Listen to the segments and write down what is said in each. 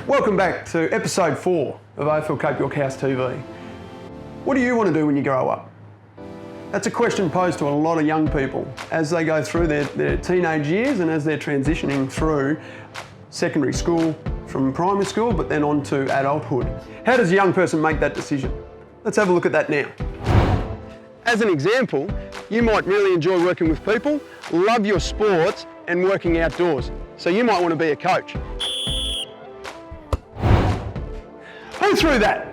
Welcome back to episode 4 of AFL Cape York House TV. What do you want to do when you grow up? That's a question posed to a lot of young people as they go through their teenage years and as they're transitioning through secondary school, from primary school, but then on to adulthood. How does a young person make that decision? Let's have a look at that now. As an example, you might really enjoy working with people, love your sports and working outdoors. So you might want to be a coach. Who threw that?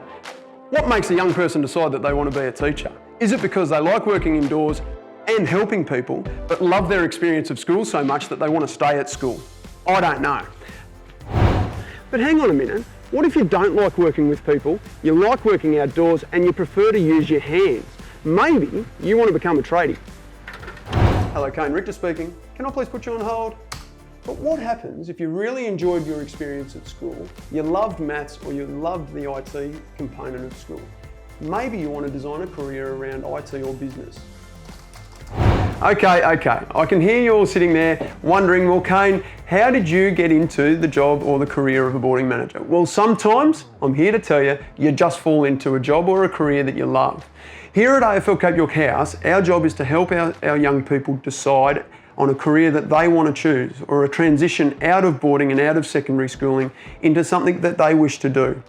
What makes a young person decide that they want to be a teacher? Is it because they like working indoors and helping people, but love their experience of school so much that they want to stay at school? I don't know. But hang on a minute, what if you don't like working with people, you like working outdoors and you prefer to use your hands? Maybe you want to become a tradie. Hello, KANE, RICHTER speaking. Can I please put you on hold? But what happens if you really enjoyed your experience at school, you loved maths or you loved the IT component of school? Maybe you want to design a career around IT or business. Okay, I can hear you all sitting there wondering, well, KANE, how did you get into the job or the career of a boarding manager? Well, sometimes, I'm here to tell you, you just fall into a job or a career that you love. Here at AFL Cape York House, our job is to help our young people decide on a career that they want to choose, or a transition out of boarding and out of secondary schooling into something that they wish to do.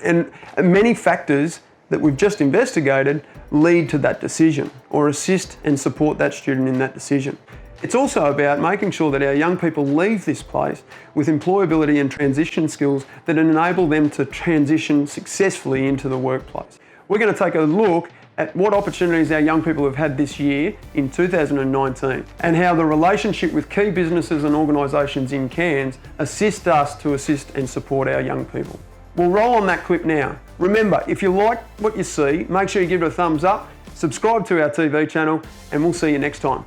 And many factors that we've just investigated lead to that decision, or assist and support that student in that decision. It's also about making sure that our young people leave this place with employability and transition skills that enable them to transition successfully into the workplace. We're going to take a look at what opportunities our young people have had this year in 2019 and how the relationship with key businesses and organisations in Cairns assist us to assist and support our young people. We'll roll on that clip now. Remember, if you like what you see, make sure you give it a thumbs up, subscribe to our TV channel, and we'll see you next time.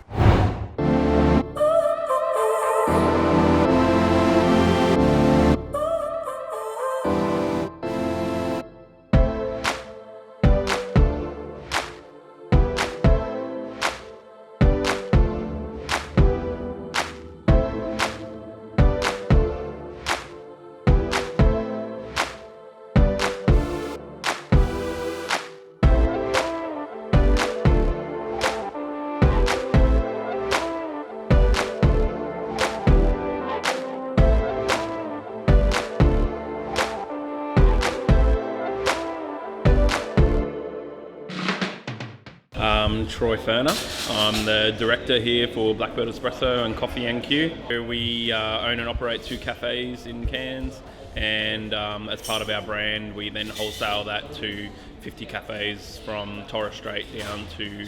Troy FURNER. I'm the director here for Blackbird Espresso and Coffee NQ. We own and operate 2 cafes in Cairns, and as part of our brand we then wholesale that to 50 cafes from Torres Strait down to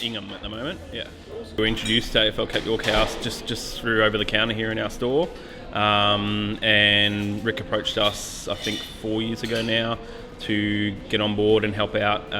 Ingham at the moment. Yeah. We were introduced to AFL Cape York House just through over the counter here in our store, and Rick approached us I think 4 years ago now to get on board and help out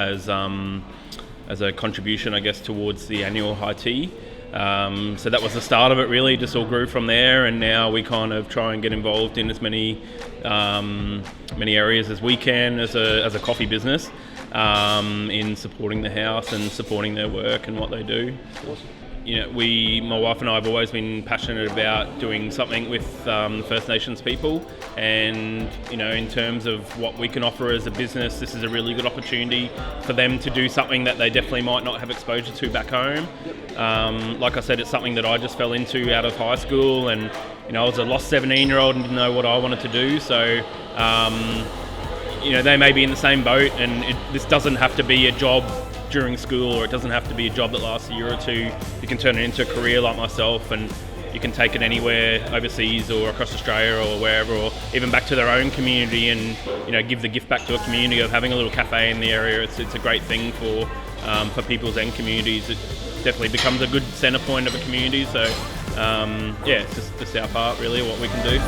as a contribution, I guess, towards the annual high tea. So that was the start of it really, just all grew from there, and now we kind of try and get involved in as many areas as we can as a coffee business, in supporting the house and supporting their work and what they do. Awesome. You know, my wife and I have always been passionate about doing something with First Nations people, and you know, in terms of what we can offer as a business, this is a really good opportunity for them to do something that they definitely might not have exposure to back home. Like I said, it's something that I just fell into out of high school, and you know, I was a lost 17-year-old and didn't know what I wanted to do. So you know, they may be in the same boat, and this doesn't have to be a job during school, or it doesn't have to be a job that lasts a year or two. You can turn it into a career like myself, and you can take it anywhere overseas or across Australia or wherever, or even back to their own community, and you know, give the gift back to a community of having a little cafe in the area. It's a great thing for peoples and communities. It definitely becomes a good centre point of a community. So yeah, it's just our part really, what we can do.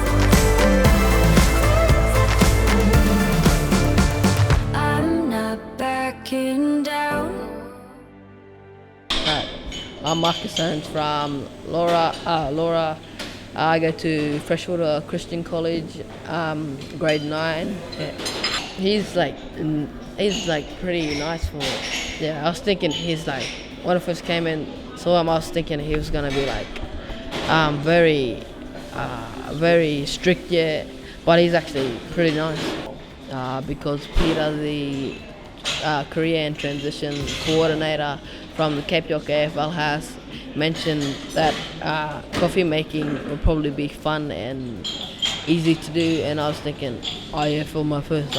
I'm Marcus Owens from Laura. I go to Freshwater Christian College, grade 9. Yeah. He's pretty nice for. Yeah, I was thinking he's like, when I first came in, saw him, I was thinking he was gonna be like, very strict. Yeah, but he's actually pretty nice. Because Peter, the career and transition coordinator from the Cape York AFL has mentioned that coffee making will probably be fun and easy to do, and I was thinking, oh yeah, for my first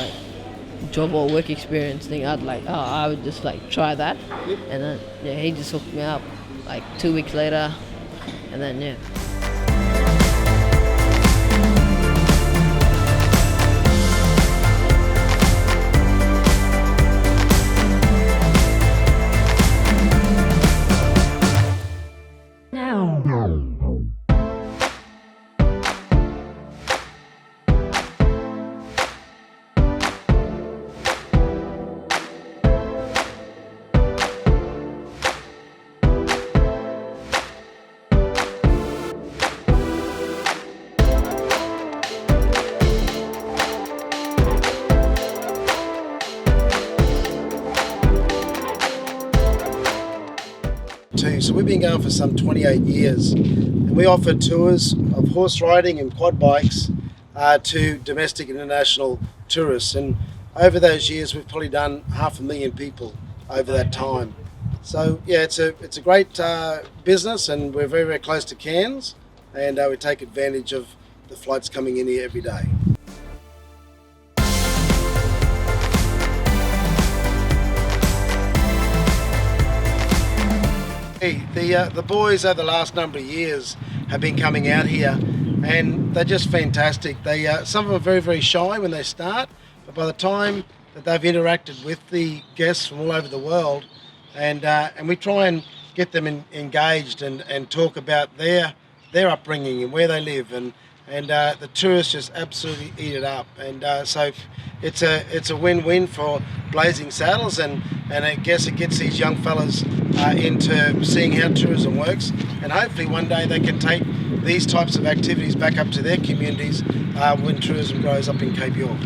job or work experience thing, I would just try that, and then he just hooked me up 2 weeks later, and then So we've been going for some 28 years, and we offer tours of horse riding and quad bikes to domestic and international tourists, and over those years we've probably done 500,000 people over that time. So yeah, it's a great business, and we're very, very close to Cairns, and we take advantage of the flights coming in here every day. The boys over the last number of years have been coming out here, and they're just fantastic. Some of them are very, very shy when they start, but by the time that they've interacted with the guests from all over the world, and we try and get them engaged and talk about their upbringing and where they live, and the tourists just absolutely eat it up, and so it's a win-win for Blazing Saddles, and I guess it gets these young fellas into seeing how tourism works, and hopefully one day they can take these types of activities back up to their communities when tourism grows up in Cape York.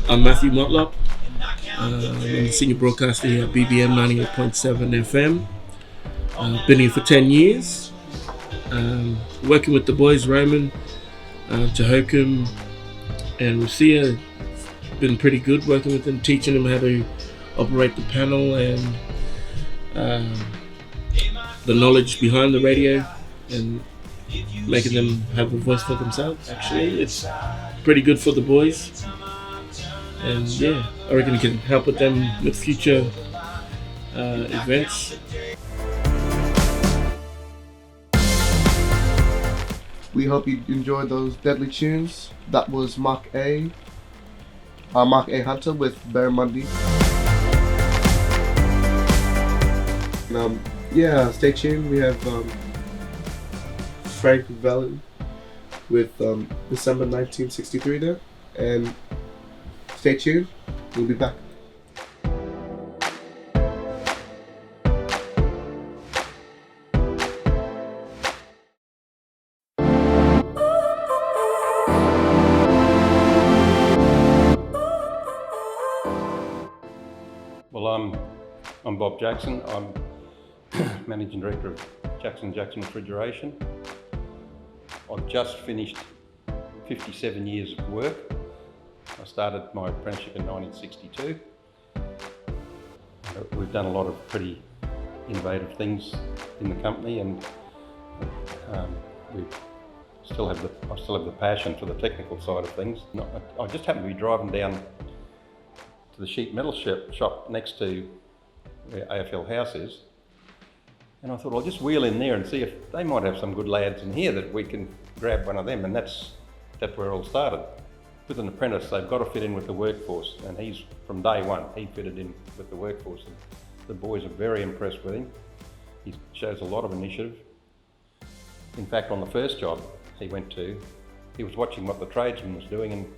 I'm Matthew MOTLOP. I'm the senior broadcaster here at BBM 98.7 FM. I've been here for 10 years. Working with the boys, Romin, Jehoiakim and Lucia. Been pretty good working with them, teaching them how to operate the panel and the knowledge behind the radio, and making them have a voice for themselves. Actually, it's pretty good for the boys. And yeah, I reckon it can help with them with future events. We hope you enjoyed those deadly tunes. That was Mark A. Hunter with Bear Monday. Yeah, stay tuned. We have Frank Valley with December 1963 there, and stay tuned, we'll be back. Well, I'm Bob Jackson. I'm Managing Director of Jackson Refrigeration. I've just finished 57 years of work. I started my apprenticeship in 1962. We've done a lot of pretty innovative things in the company, and I still have the passion for the technical side of things. I just happened to be driving down to the sheet metal shop next to where AFL House is, and I thought I'll just wheel in there and see if they might have some good lads in here that we can grab one of them, and that's where it all started. With an apprentice, they've got to fit in with the workforce, and he's, from day one, he fitted in with the workforce. And the boys are very impressed with him. He shows a lot of initiative. In fact, on the first job he went to, he was watching what the tradesman was doing, and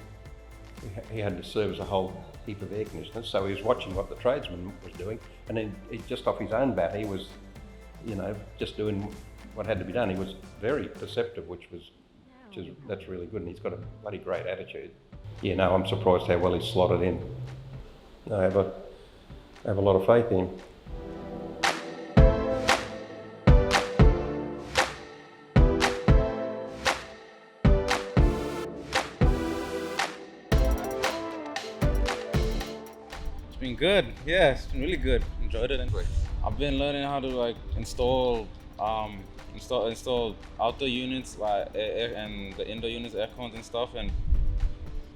he had to service a whole heap of air conditioners, so he was watching what the tradesman was doing, and then he just off his own bat, he was, you know, just doing what had to be done. He was very perceptive, that's really good, and he's got a bloody great attitude. Yeah, no, I'm surprised how well he's slotted in. I have a lot of faith in him. It's been good, yeah, it's been really good. Enjoyed it. I've been learning how to like install outdoor units like air and the indoor units, air cons and stuff, and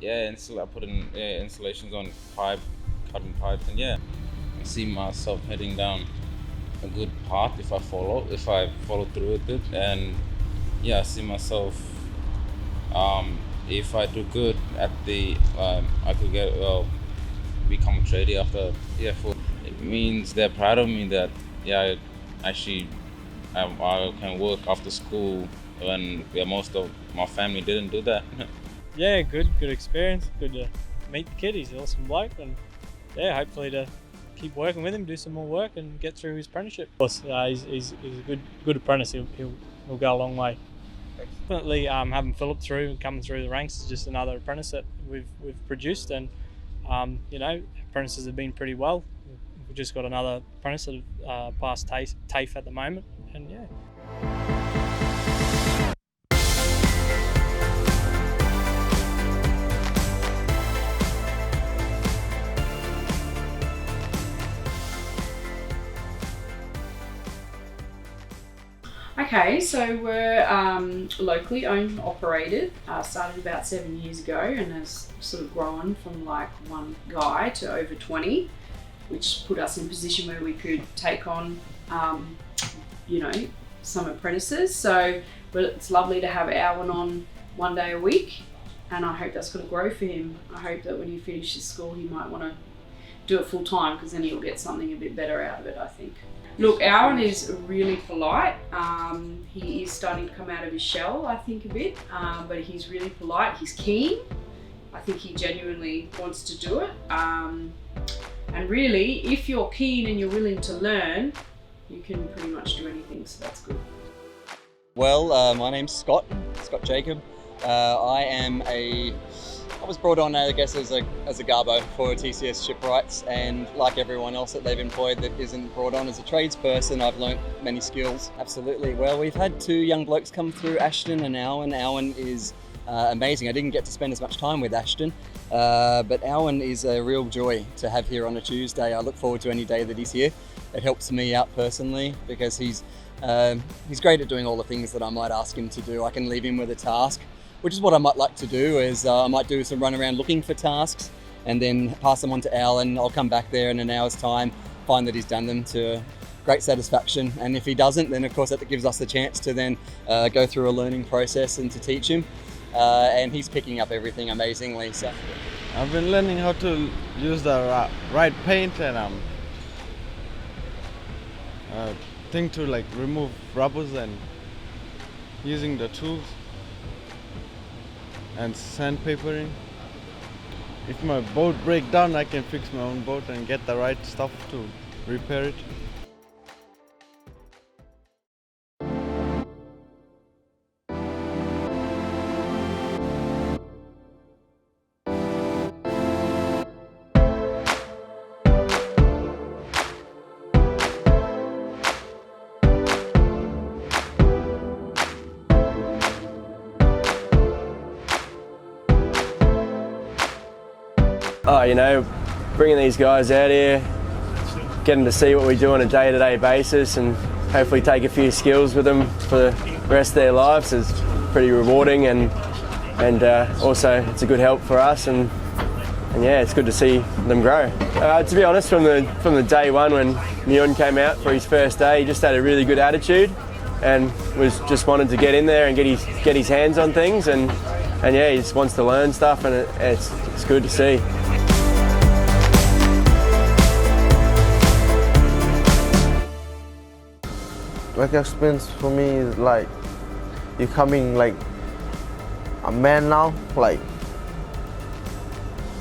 yeah, I put in installations on cutting pipes, and yeah, I see myself heading down a good path if I follow through with it, and yeah, I see myself if I do good at the I could become a tradie after. Yeah, it means they're proud of me that yeah, actually I can work after school when most of my family didn't do that. Yeah, good experience. Good to meet the kid. He's an awesome bloke, and yeah, hopefully to keep working with him, do some more work, and get through his apprenticeship. Of course, he's a good apprentice. He'll go a long way. Definitely, having Philip coming through the ranks is just another apprentice that we've produced, and you know, apprentices have been pretty well. We've just got another apprentice that passed TAFE at the moment, and yeah. Okay, so we're locally owned and operated, started about 7 years ago, and has sort of grown from like one guy to over 20, which put us in a position where we could take on, you know, some apprentices. So it's lovely to have Alwyn on 1 day a week, and I hope that's going to grow for him. I hope that when he finishes school, he might want to do it full time, because then he'll get something a bit better out of it, I think. Look, Alwyn is really polite. He is starting to come out of his shell, I think, a bit, but he's really polite. He's keen. I think he genuinely wants to do it. And really, if you're keen and you're willing to learn, you can pretty much do anything, so that's good. Well, my name's Scott Jacob. I was brought on, I guess, as a garbo for TCS Shipwrights, and like everyone else that they've employed that isn't brought on as a tradesperson, I've learnt many skills. Absolutely. Well, we've had 2 young blokes come through, Ashton and Alwyn. Alwyn is amazing. I didn't get to spend as much time with Ashton, but Alwyn is a real joy to have here on a Tuesday. I look forward to any day that he's here. It helps me out personally because he's great at doing all the things that I might ask him to do. I can leave him with a task, which is what I might like to do, is I might do some run around looking for tasks and then pass them on to Alwyn. I'll come back there in an hour's time, find that he's done them to great satisfaction. And if he doesn't, then of course that gives us the chance to then go through a learning process and to teach him. And he's picking up everything amazingly. So I've been learning how to use the right paint and thing to like remove rubbers and using the tools and sandpapering. If my boat breaks down, I can fix my own boat and get the right stuff to repair it. You know, bringing these guys out here, getting to see what we do on a day-to-day basis and hopefully take a few skills with them for the rest of their lives is pretty rewarding, and also it's a good help for us, and yeah, it's good to see them grow. To be honest, from the day one when Meun came out for his first day, he just had a really good attitude. and was just wanted to get in there and get his hands on things, and yeah, he just wants to learn stuff, and it's good to see. Work experience for me is like becoming like a man now, like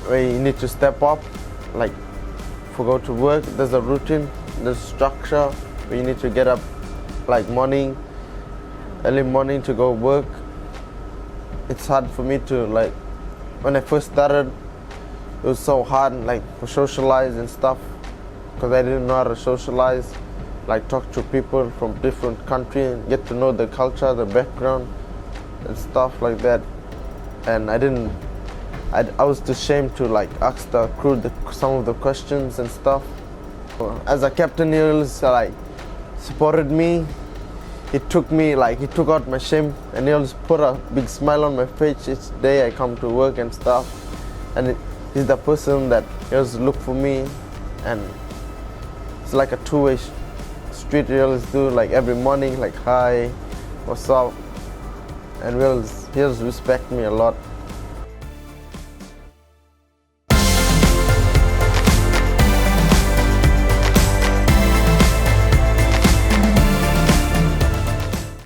where you need to step up, like if we go to work, there's a routine, there's structure where you need to get up like early morning to go work. It's hard for me to, like, when I first started, it was so hard, like, to socialize and stuff, because I didn't know how to socialize, like talk to people from different countries and get to know the culture, the background and stuff like that. And I was ashamed to like ask the crew some of the questions and stuff. As a captain, he always like supported me. He took out my shame, and he always put a big smile on my face each day I come to work and stuff. And he's the person that he always look for me, and it's like a two-way street. He always do, like every morning, like hi, what's up, and he always respect me a lot.